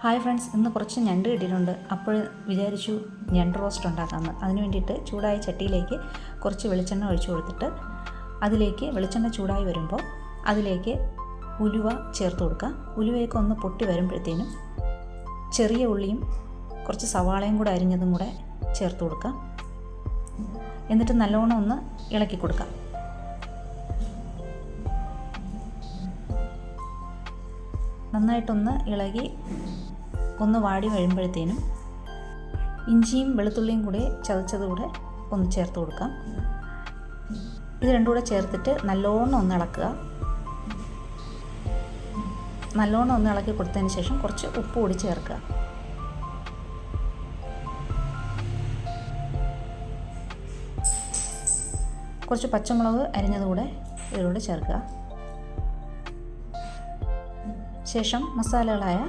Hi friends, ഇന്ന് കുറച്ച് ഞണ്ട് കിട്ടിയിട്ടുണ്ട്. അപ്പോൾ വിചാരിച്ചു ഞണ്ട് റോസ്റ്റ് ഉണ്ടാക്കാമെന്ന്. അതിന് വേണ്ടിയിട്ട് ചൂടായ ചട്ടിയിലേക്ക് കുറച്ച് വെളിച്ചെണ്ണ ഒഴിച്ചു കൊടുത്തിട്ട് അതിലേക്ക് വെളിച്ചെണ്ണ ചൂടായി വരുമ്പോൾ അതിലേക്ക് ഉലുവ ചേർത്ത് കൊടുക്കുക. ഉലുവയൊക്കെ ഒന്ന് പൊട്ടി വരുമ്പോഴത്തേനും ചെറിയ ഉള്ളിയും കുറച്ച് സവാളയും കൂടെ അരിഞ്ഞതും കൂടെ ചേർത്ത് കൊടുക്കുക. എന്നിട്ട് നല്ലോണം ഒന്ന് ഇളക്കി കൊടുക്കുക. നന്നായിട്ടൊന്ന് ഇളകി ഒന്ന് വാടി വരുമ്പോഴത്തേനും ഇഞ്ചിയും വെളുത്തുള്ളിയും കൂടി ചതച്ചത് കൂടെ ഒന്ന് ചേർത്ത് കൊടുക്കാം. ഇത് രണ്ടും കൂടെ ചേർത്തിട്ട് നല്ലോണം ഒന്ന് ഇളക്കുക. നല്ലോണം ഒന്ന് ഇളക്കി കൊടുത്തതിന് ശേഷം കുറച്ച് ഉപ്പ് കൂടി ചേർക്കുക. കുറച്ച് പച്ചമുളക് അരിഞ്ഞത് കൂടെ ഇതിലൂടെ ചേർക്കുക. ശേഷം മസാലകളായ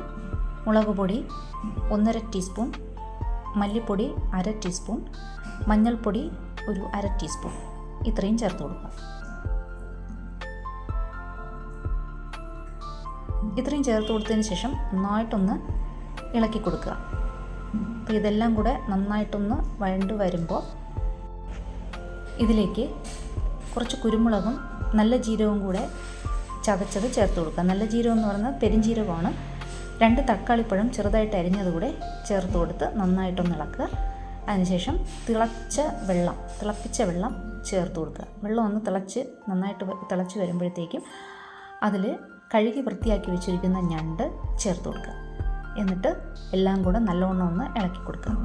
മുളക് പൊടി 1.5 ടീസ്പൂൺ, മല്ലിപ്പൊടി 1/2 ടീസ്പൂൺ, മഞ്ഞൾപ്പൊടി ഒരു 1/2 ടീസ്പൂൺ ഇത്രയും ചേർത്ത് കൊടുക്കുക. ഇത്രയും ചേർത്ത് കൊടുത്തതിന് ശേഷം നന്നായിട്ടൊന്ന് ഇളക്കി കൊടുക്കുക. അപ്പോൾ ഇതെല്ലാം കൂടെ നന്നായിട്ടൊന്ന് വഴണ്ട് വരുമ്പോൾ ഇതിലേക്ക് കുറച്ച് കുരുമുളകും നല്ല ജീരകവും കൂടെ ചതച്ചത് ചേർത്ത് കൊടുക്കുക. നല്ല ജീരകം എന്ന് പറയുന്നത് പെരുംജീരകമാണ്. 2 തക്കാളിപ്പഴം ചെറുതായിട്ട് അരിഞ്ഞതുകൂടെ ചേർത്ത് കൊടുത്ത് നന്നായിട്ടൊന്ന് ഇളക്കുക. അതിനുശേഷം തിളപ്പിച്ച വെള്ളം ചേർത്ത് കൊടുക്കുക. വെള്ളം ഒന്ന് നന്നായിട്ട് തിളച്ച് വരുമ്പോഴത്തേക്കും അതിൽ കഴുകി വൃത്തിയാക്കി വെച്ചിരിക്കുന്ന ഞണ്ട് ചേർത്ത് കൊടുക്കുക. എന്നിട്ട് എല്ലാം കൂടെ നല്ലോണം ഒന്ന് ഇളക്കി കൊടുക്കുക.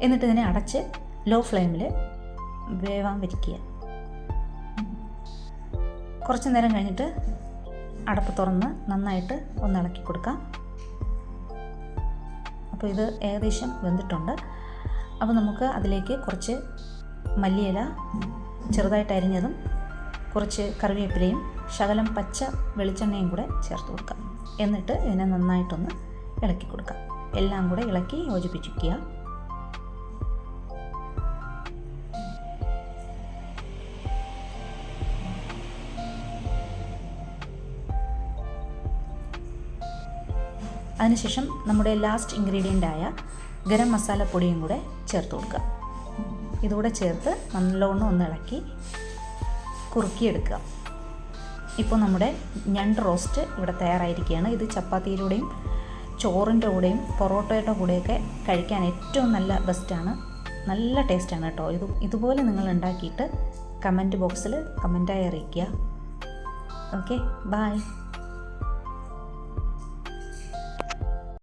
എന്നിട്ട് ഇതിനെ അടച്ച് ലോ ഫ്ലെയിമിൽ വേവാൻ വയ്ക്കുക. കുറച്ച് നേരം കഴിഞ്ഞിട്ട് അടപ്പ് തുറന്ന് നന്നായിട്ട് ഒന്ന് ഇളക്കി കൊടുക്കാം. അപ്പോൾ ഇത് ഏകദേശം വെന്തിട്ടുണ്ട്. അപ്പോൾ നമുക്ക് അതിലേക്ക് കുറച്ച് മല്ലിയില ചെറുതായിട്ട് അരിഞ്ഞതും കുറച്ച് കറിവേപ്പിലയും ശകലം പച്ച വെളിച്ചെണ്ണയും കൂടെ ചേർത്ത് കൊടുക്കാം. എന്നിട്ട് ഇതിനെ നന്നായിട്ടൊന്ന് ഇളക്കി കൊടുക്കാം. എല്ലാം കൂടെ ഇളക്കി യോജിപ്പിക്കുക. അതിനുശേഷം നമ്മുടെ ലാസ്റ്റ് ഇൻഗ്രീഡിയൻ്റായ ഗരം മസാല പൊടിയും കൂടെ ചേർത്ത് കൊടുക്കുക. ഇതുകൂടെ ചേർത്ത് നല്ലോണം ഒന്ന് ഇളക്കി കുറുക്കിയെടുക്കുക. ഇപ്പോൾ നമ്മുടെ ഞണ്ട് റോസ്റ്റ് ഇവിടെ തയ്യാറായിരിക്കുകയാണ്. ഇത് ചപ്പാത്തിയിലൂടെയും ചോറിൻ്റെ കൂടെയും പൊറോട്ടയുടെ കൂടെയൊക്കെ കഴിക്കാൻ ഏറ്റവും നല്ല ബെസ്റ്റാണ്. നല്ല ടേസ്റ്റാണ് കേട്ടോ. ഇതുപോലെ നിങ്ങൾ ഉണ്ടാക്കിയിട്ട് കമൻറ്റ് ബോക്സിൽ കമൻറ്റായി അറിയിക്കുക. Okay, by.